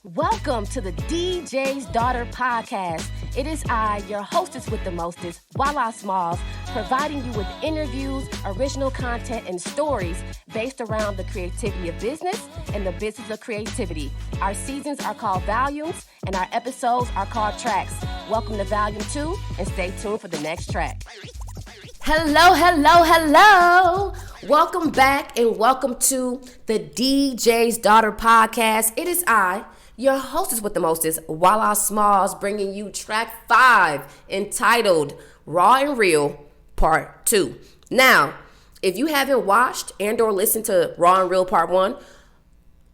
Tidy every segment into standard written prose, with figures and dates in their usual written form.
Welcome to the DJ's Daughter podcast. It is I, your hostess with the mostest, Walla Smalls, providing you with interviews, original content, and stories based around the creativity of business and the business of creativity. Our seasons are called volumes, and our episodes are called tracks. Welcome to Volume 2, and stay tuned for the next track. Hello. Welcome back, and welcome to the DJ's Daughter podcast. It is I, your hostess with the mostest, Walla Smalls, bringing you track 5 entitled Raw and Real Part 2. Now, if you haven't watched and or listened to Raw and Real Part 1,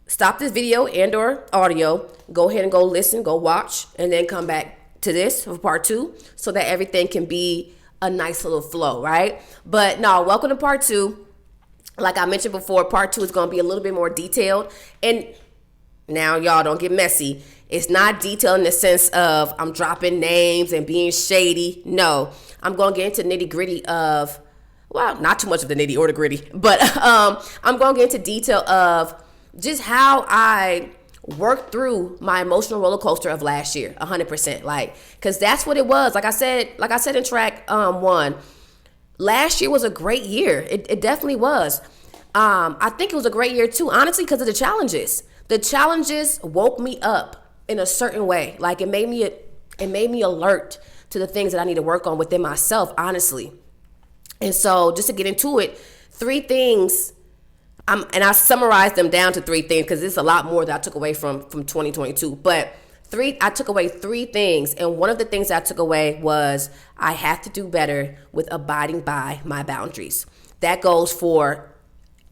stop this video and or audio, go ahead and go listen, go watch, and then come back to this for Part 2 so that everything can be a nice little flow, right? But no, welcome to Part 2. Like I mentioned before, Part 2 is going to be a little bit more detailed. And now, y'all, don't get messy. It's not detailed in the sense of I'm dropping names and being shady. No, I'm going to get into nitty gritty of, well, not too much of the nitty or the gritty, but I'm going to get into detail of just how I worked through my emotional roller coaster of last year, 100%. Like, because that's what it was. Like I said in track 1, last year was a great year. It definitely was. I think it was a great year too, honestly, because of the challenges. The challenges woke me up in a certain way. Like it made me alert to the things that I need to work on within myself, honestly. And so just to get into it, 3 things, and I summarized them down to 3 things because there's a lot more that I took away from 2022. But I took away 3 things. And one of the things I took away was I have to do better with abiding by my boundaries. That goes for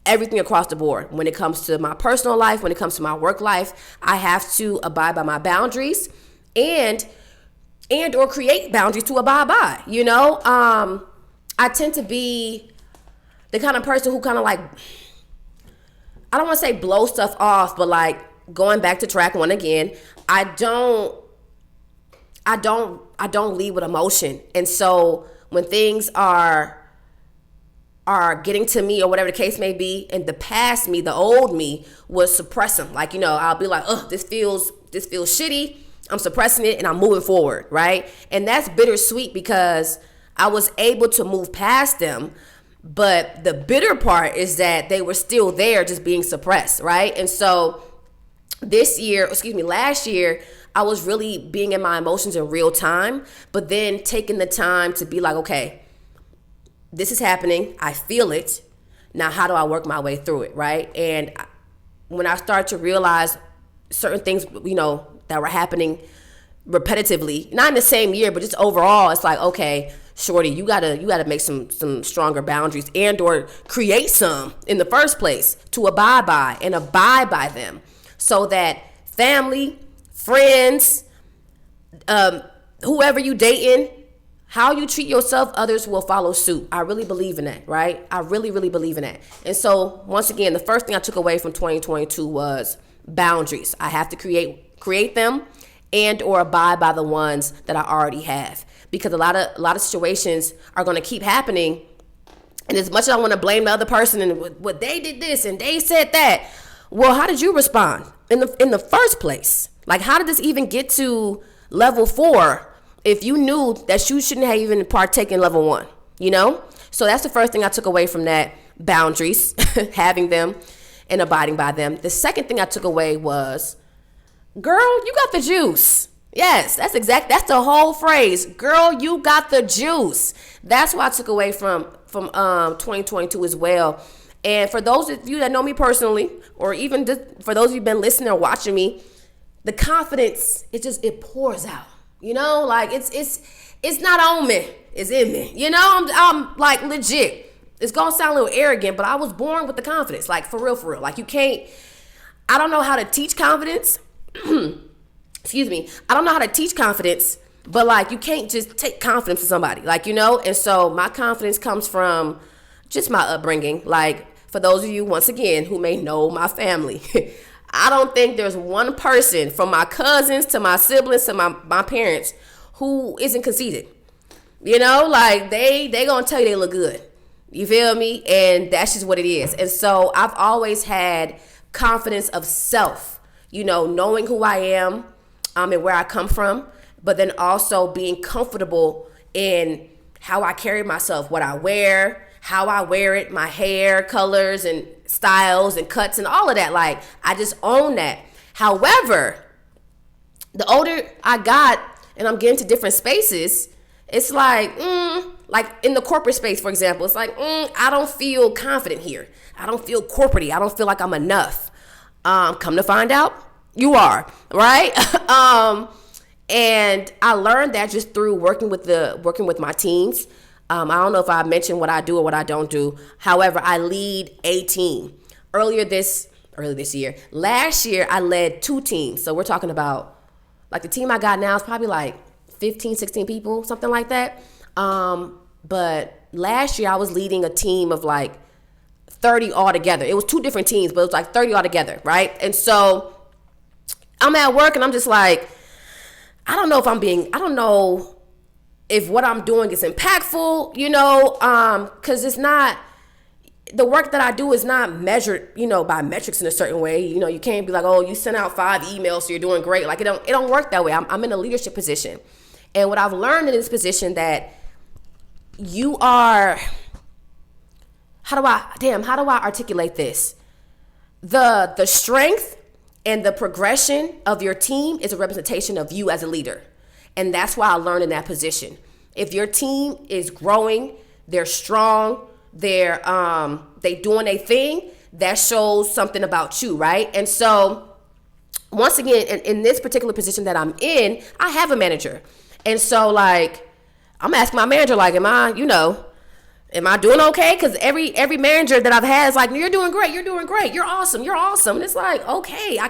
everything across the board. When it comes to my personal life, when it comes to my work life, I have to abide by my boundaries and or create boundaries to abide by. You know, I tend to be the kind of person who kind of like, I don't want to say blow stuff off, but like going back to track 1 again, I don't lead with emotion. And so when things are getting to me or whatever the case may be, and the past me, the old me was suppressing. Like, you know, I'll be like, this feels shitty. I'm suppressing it and I'm moving forward, right? And that's bittersweet because I was able to move past them. But the bitter part is that they were still there just being suppressed, right? And so last year, I was really being in my emotions in real time, but then taking the time to be like, okay, this is happening. I feel it. Now, how do I work my way through it, right? And when I started to realize certain things, you know, that were happening repetitively, not in the same year, but just overall, it's like, okay, shorty, you gotta make some stronger boundaries and or create some in the first place to abide by them, so that family, friends, whoever you dating, how you treat yourself, others will follow suit. I really believe in that, right? I really, really believe in that. And so once again, the first thing I took away from 2022 was boundaries. I have to create them and or abide by the ones that I already have. Because a lot of situations are going to keep happening. And as much as I want to blame the other person and what they did this and they said that, well, how did you respond in the first place? Like, how did this even get to level 4 if you knew that you shouldn't have even partaken in level 1, you know? So that's the first thing I took away from that, boundaries, having them and abiding by them. The second thing I took away was, girl, you got the juice. Yes, that's the whole phrase. Girl, you got the juice. That's what I took away from 2022 as well. And for those of you that know me personally, or even for those of you who've been listening or watching me, the confidence, it pours out. You know, like it's not on me, it's in me. You know, I'm like legit. It's gonna sound a little arrogant, but I was born with the confidence, like for real. Like I don't know how to teach confidence. Excuse me. I don't know how to teach confidence, but like you can't just take confidence from somebody, like, you know? And so my confidence comes from just my upbringing. Like for those of you, once again, who may know my family, I don't think there's one person from my cousins to my siblings to my parents who isn't conceited. You know, like they gonna tell you they look good. You feel me? And that's just what it is. And so I've always had confidence of self, knowing who I am and where I come from, but then also being comfortable in how I carry myself, what I wear, how I wear it, my hair colors and styles and cuts and all of that. Like, I just own that. However, the older I got and I'm getting to different spaces, it's like in the corporate space, for example, it's like, I don't feel confident here. I don't feel corporate-y. I don't feel like I'm enough. Come to find out, you are, right? And I learned that just through working with my teams. I don't know if I mentioned what I do or what I don't do. However, I lead a team. Last year, I led 2 teams. So we're talking about, like, the team I got now is probably like 15, 16 people, something like that. But last year I was leading a team of like 30 altogether. It was 2 different teams, but it was like 30 altogether, right? And so I'm at work and I'm just like, I don't know if what I'm doing is impactful, because it's not, the work that I do is not measured, by metrics in a certain way. You can't be like, oh, you sent out 5 emails, so you're doing great. Like, it don't work that way. I'm in a leadership position. And what I've learned in this position that you are, how do I articulate this? The strength and the progression of your team is a representation of you as a leader. And that's why I learned in that position. If your team is growing, they're strong, they doing a thing, that shows something about you, right? And so once again, in this particular position that I'm in, I have a manager. And so, like, I'm asking my manager, like, am I doing okay? Because every manager that I've had is like, you're doing great, you're awesome. And it's like, okay, I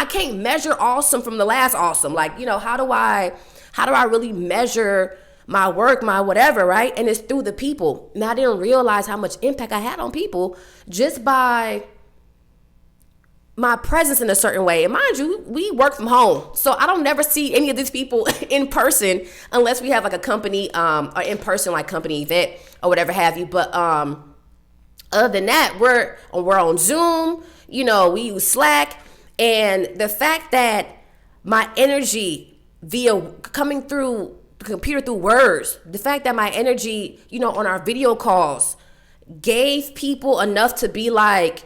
can't measure awesome from the last awesome. Like, how do I really measure my work, my whatever, right? And it's through the people. And I didn't realize how much impact I had on people just by my presence in a certain way. And mind you, we work from home. So I don't never see any of these people in person unless we have like a company or in person, like company event or whatever have you. But other than that, we're on Zoom, we use Slack. And the fact that my energy coming through the computer through words, the fact that my energy, on our video calls gave people enough to be like,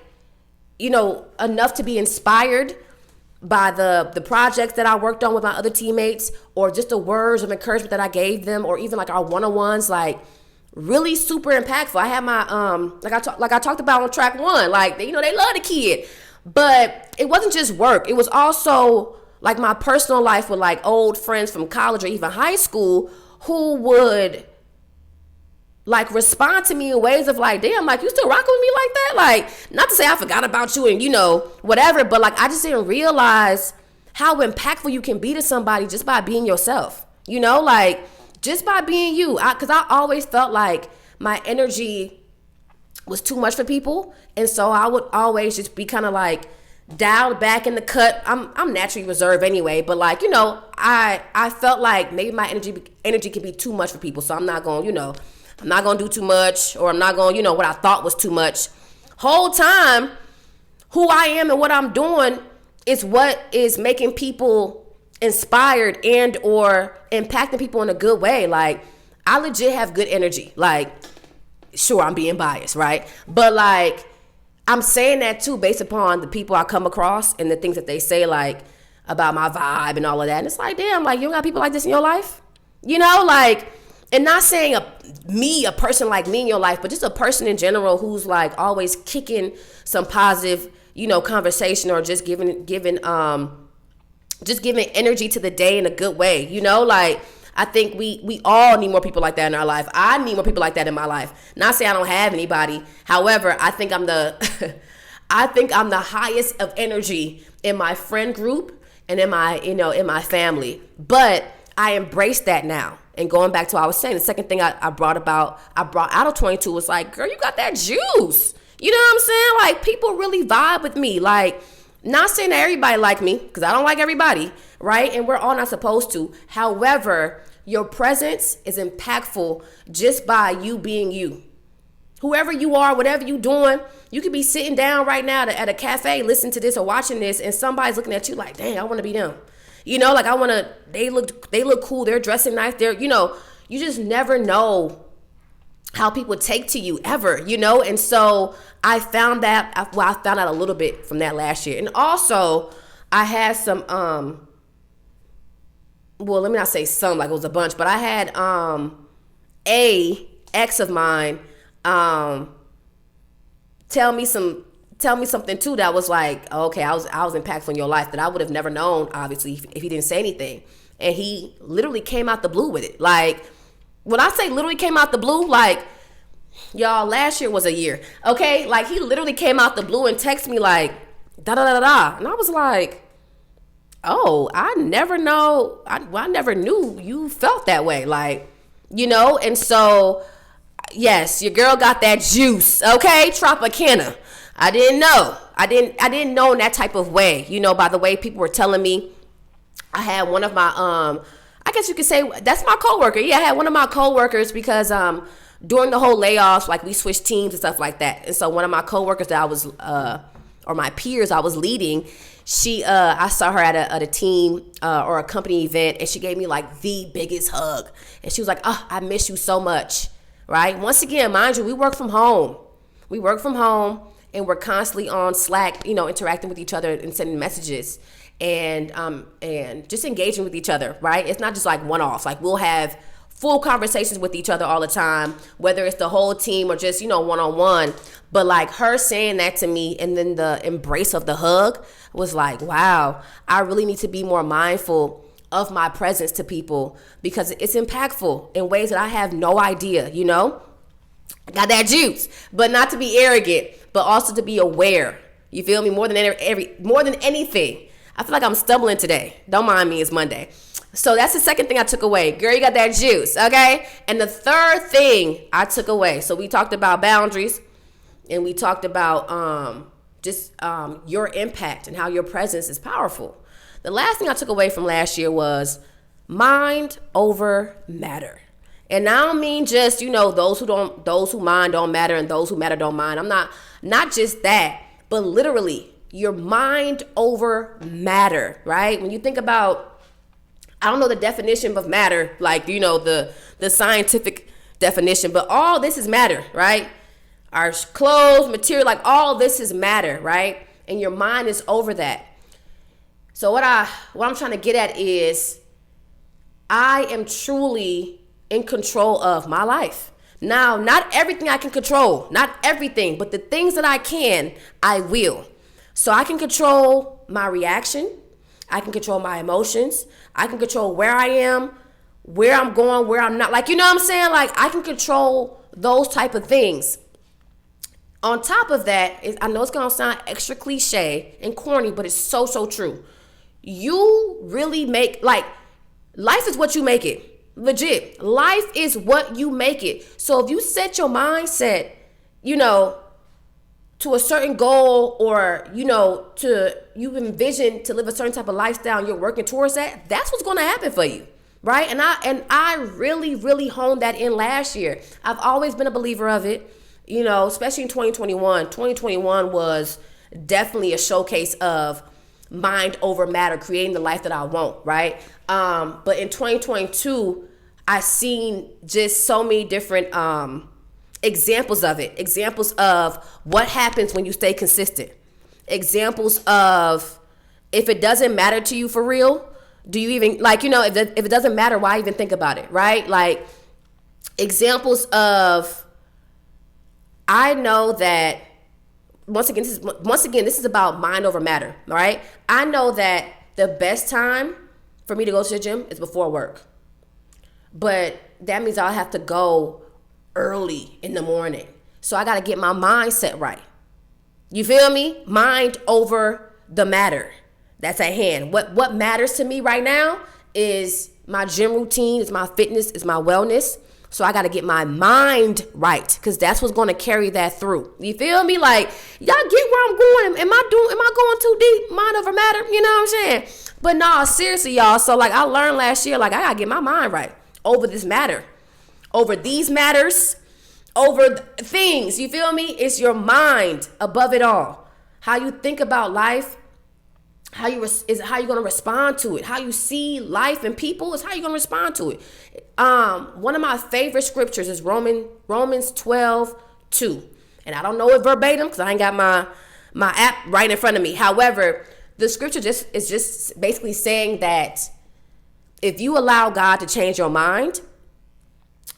enough to be inspired by the projects that I worked on with my other teammates, or just the words of encouragement that I gave them, or even like our one-on-ones, like really super impactful. I had my, like I talked about on track 1, like, they love the kid, but it wasn't just work. It was also like my personal life with like old friends from college or even high school who would like respond to me in ways of like, damn, like, you still rocking with me like that? Like, not to say I forgot about you and whatever, but like, I just didn't realize how impactful you can be to somebody just by being yourself, like just by being you. Cause I always felt like my energy was too much for people. And so I would always just be kind of like dialed back in the cut. I'm naturally reserved anyway, but like, I felt like maybe my energy can be too much for people. So I'm not going, I'm not going to do too much, or I'm not going, what I thought was too much. Whole time, who I am and what I'm doing is what is making people inspired and or impacting people in a good way. Like, I legit have good energy. Like, sure, I'm being biased, right? But like, I'm saying that too based upon the people I come across and the things that they say, like, about my vibe and all of that. And it's like, damn, like, you don't got people like this in your life? Like, and not saying a person like me in your life, but just a person in general who's like always kicking some positive, conversation, or just giving energy to the day in a good way. Like, I think we all need more people like that in our life. I need more people like that in my life. Not saying I don't have anybody. However, I think I'm the highest of energy in my friend group and in my family. But I embrace that now. And going back to what I was saying, the second thing I brought out of 22 was like, girl, you got that juice. You know what I'm saying? Like, people really vibe with me. Like, not saying that everybody like me, because I don't like everybody, right? And we're all not supposed to. However, your presence is impactful just by you being you. whoever you are, whatever you doing, you could be sitting down right now at a cafe listening to this or watching this, and somebody's looking at you like, dang, I want to be them. Like I want to, they look cool, they're dressing nice, you just never know how people take to you ever, and so I found that, I found out a little bit from that last year. And also I had some, let me not say some, like it was a bunch, but I had a ex of mine tell me something too that was like, okay, I was impactful in your life that I would have never known, obviously, if he didn't say anything. And he literally came out the blue with it. Like, when I say literally came out the blue, like, y'all, last year was a year, okay? Like, he literally came out the blue and texted me like, da-da-da-da-da. And I was like, oh, I never knew you felt that way. Like, and so, yes, your girl got that juice, okay? Tropicana. I didn't know. I didn't know in that type of way, by the way people were telling me. I had one of my, I guess you could say that's my coworker. Yeah, I had one of my coworkers because during the whole layoffs, like we switched teams and stuff like that. And so one of my coworkers that I was, or my peers I was leading, I saw her at a team or a company event, and she gave me like the biggest hug. And she was like, oh, I miss you so much, right? Once again, mind you, we work from home. And we're constantly on Slack, interacting with each other and sending messages and just engaging with each other, right? It's not just like one-offs. Like we'll have full conversations with each other all the time, whether it's the whole team or just, one-on-one. But like her saying that to me and then the embrace of the hug was like, wow, I really need to be more mindful of my presence to people because it's impactful in ways that I have no idea, Got that juice, but not to be arrogant, but also to be aware. You feel me? More than anything. I feel like I'm stumbling today. Don't mind me, it's Monday. So that's the second thing I took away. Girl, you got that juice, okay? And the third thing I took away. So we talked about boundaries, and we talked about your impact and how your presence is powerful. The last thing I took away from last year was mind over matter. And I don't mean just, those who mind don't matter and those who matter don't mind. I'm not just that, but literally your mind over matter, right? When you think about, I don't know the definition of matter, like, the scientific definition, but all this is matter, right? Our clothes, material, like all this is matter, right? And your mind is over that. So what I'm trying to get at is I am truly in control of my life. Now, not everything I can control, not everything, but the things that I can, I will. So I can control my reaction. I can control my emotions. I can control where I am, where I'm going, where I'm not. Like, you know what I'm saying? Like, I can control those type of things. On top of that, I know it's going to sound extra cliche and corny, but it's so, so true. You really make, like, life is what you make it. Legit. Life is what you make it. So if you set your mindset, to a certain goal or, you envision to live a certain type of lifestyle and you're working towards that, that's what's going to happen for you. Right. And I really, really honed that in last year. I've always been a believer of it, especially in 2021. 2021 was definitely a showcase of mind over matter, creating the life that I want. Right. But in 2022, I've seen just so many different examples of it. Examples of what happens when you stay consistent. Examples of if it doesn't matter to you for real, do you even, if it doesn't matter, why even think about it, right? Like, examples of, I know that, once again, this is about mind over matter, right? I know that the best time for me to go to the gym is before work. But that means I'll have to go early in the morning. So I got to get my mindset right. You feel me? Mind over the matter. That's at hand. What matters to me right now is my gym routine, is my fitness, is my wellness. So I got to get my mind right because that's what's going to carry that through. You feel me? Like, y'all get where I'm going. Am I going too deep? Mind over matter? You know what I'm saying? But no, seriously, y'all. So like I learned last year, like I got to get my mind right over this matter, over these matters, over things. You feel me? It's your mind above it all. How you think about life, how you're going to respond to it. How you see life and people is how you're going to respond to it. One of my favorite scriptures is Romans 12:2. And I don't know it verbatim because I ain't got my app right in front of me. However, the scripture is just basically saying that if you allow God to change your mind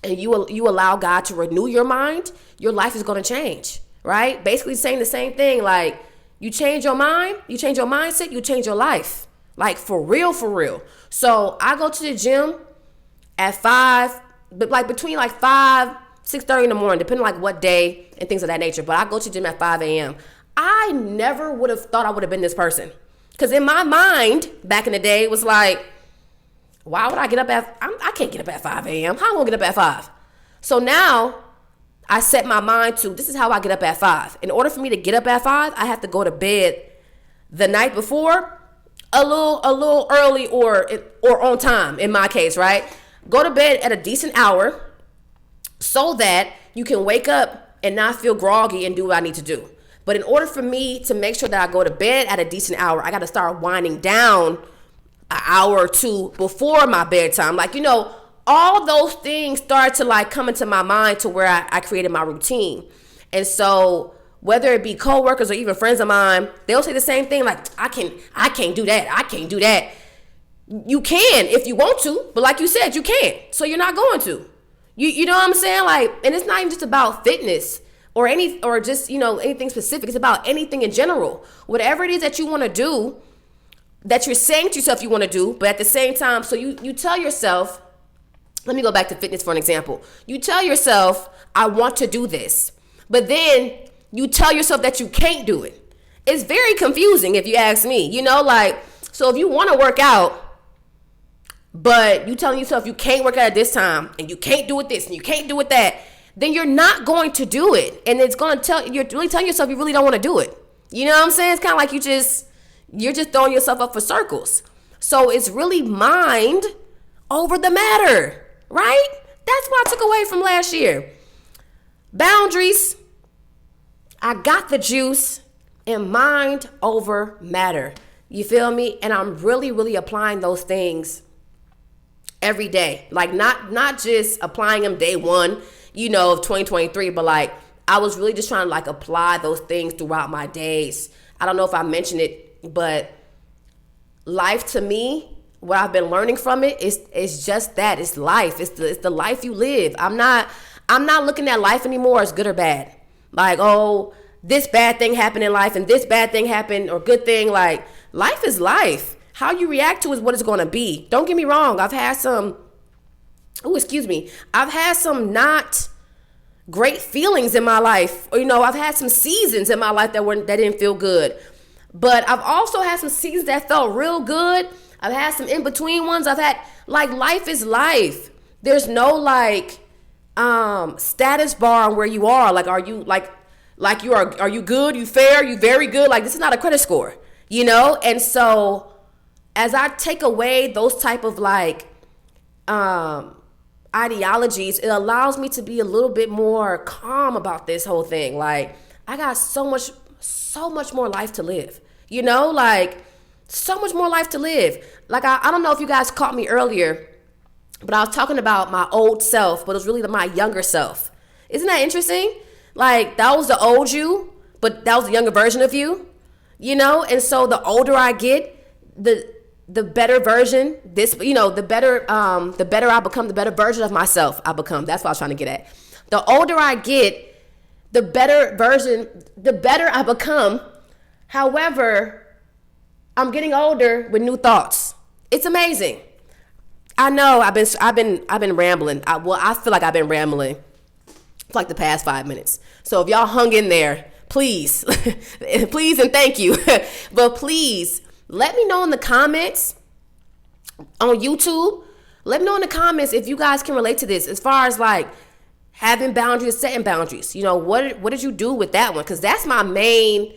and you allow God to renew your mind, your life is going to change, right? Basically saying the same thing. Like, you change your mind, you change your mindset, you change your life. Like, for real, for real. So I go to the gym at 5, but like between like 5, 6:30 in the morning, depending like what day and things of that nature. But I go to the gym at 5 a.m. I never would have thought I would have been this person. Because in my mind, back in the day, it was like, why would I get up I can't get up at 5 a.m. How am I going to get up at 5? So now I set my mind to, this is how I get up at 5. In order for me to get up at 5, I have to go to bed the night before a little early or on time in my case, right? Go to bed at a decent hour so that you can wake up and not feel groggy and do what I need to do. But in order for me to make sure that I go to bed at a decent hour, I got to start winding down an hour or two before my bedtime. Like, all those things start to like come into my mind to where I created my routine. And so whether it be coworkers or even friends of mine, they'll say the same thing. Like, I can't do that. I can't do that. You can if you want to, but like you said, you can't. So you're not going to. You know what I'm saying? Like, and it's not even just about fitness or just, anything specific. It's about anything in general. Whatever it is that you want to do, that you're saying to yourself you want to do, but at the same time, so you tell yourself, let me go back to fitness for an example. You tell yourself, I want to do this, but then you tell yourself that you can't do it. It's very confusing if you ask me, so if you want to work out, but you telling yourself you can't work out at this time and you can't do it this and you can't do it that, then you're not going to do it. And it's going to you're really telling yourself you really don't want to do it. You know what I'm saying? It's kind of like you're just throwing yourself up for circles. So it's really mind over the matter, right? That's what I took away from last year. Boundaries. I got the juice, and mind over matter. You feel me? And I'm really, really applying those things every day. Like, not just applying them day one, of 2023, but like I was really just trying to like apply those things throughout my days. I don't know if I mentioned it, but life to me, what I've been learning from it is just that. It's life. It's the life you live. I'm not looking at life anymore as good or bad. Like, oh, this bad thing happened in life and this bad thing happened or good thing. Like, life is life. How you react to is what it's going to be. Don't get me wrong. I've had some not great feelings in my life. Or, I've had some seasons in my life that didn't feel good. But I've also had some seasons that felt real good. I've had some in-between ones. I've had, like, life is life. There's no, like, status bar on where you are. Like, are you, are you good? You fair? You very good? Like, this is not a credit score, And so as I take away those type of, like, ideologies, it allows me to be a little bit more calm about this whole thing. Like, I got so much more life to live, so much more life to live. Like, I don't know if you guys caught me earlier, but I was talking about my old self, but it was really my younger self. Isn't that interesting? Like, that was the old you, but that was the younger version of you, And so the older I get, the better version, the better I become, the better version of myself I become. That's what I was trying to get at. The older I get, the better I become. However, I'm getting older with new thoughts. It's amazing. I know I've been rambling. I feel like I've been rambling for like the past 5 minutes. So if y'all hung in there, please, please and thank you. But please, let me know in the comments on YouTube. Let me know in the comments if you guys can relate to this as far as like having boundaries, setting boundaries. What did you do with that one? Because that's my main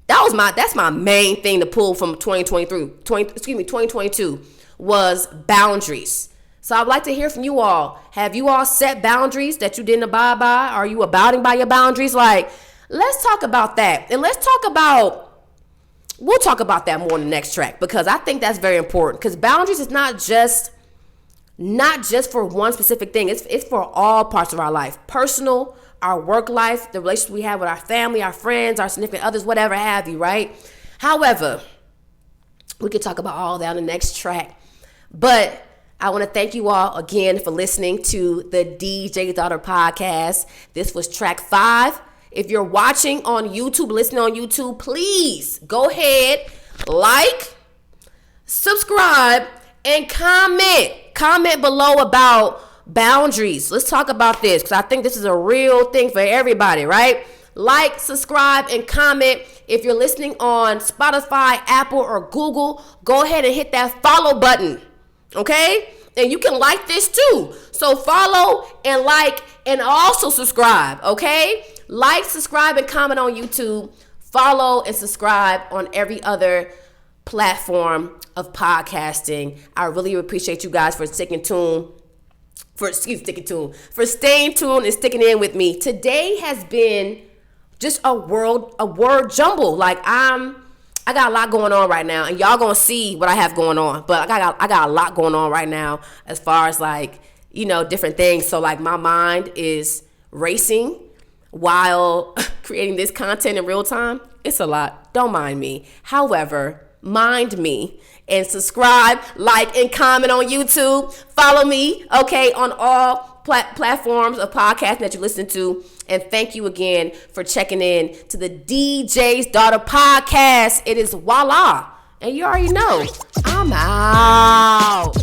thing to pull from 2022 was boundaries. So I'd like to hear from you all. Have you all set boundaries that you didn't abide by? Are you abiding by your boundaries? Like, let's talk about that. And we'll talk about that more in the next track, because I think that's very important. Because boundaries is not just for one specific thing. It's for all parts of our life. Personal, our work life, the relationship we have with our family, our friends, our significant others, whatever have you, right? However, we could talk about all that on the next track. But I want to thank you all again for listening to the DJ's Daughter podcast. This was track 5. If you're watching on YouTube, listening on YouTube, please go ahead, like, subscribe, and comment. Comment below about boundaries. Let's talk about this, because I think this is a real thing for everybody, right? Like, subscribe, and comment. If you're listening on Spotify, Apple, or Google, go ahead and hit that follow button. Okay? And you can like this too. So follow and like and also subscribe. Okay? Like, subscribe, and comment on YouTube. Follow and subscribe on every other platform of podcasting. I really appreciate you guys for staying tuned and sticking in with me. Today has been just a word jumble. Like I got a lot going on right now, and y'all gonna see what I have going on. But I got a lot going on right now as far as different things. So my mind is racing while creating this content in real time. It's a lot. Don't mind me. However, mind me and subscribe, like, and comment on YouTube. Follow me, okay, on all platforms of podcasting that you listen to. And thank you again for checking in to the DJ's Daughter podcast. It is voila. And you already know, I'm out.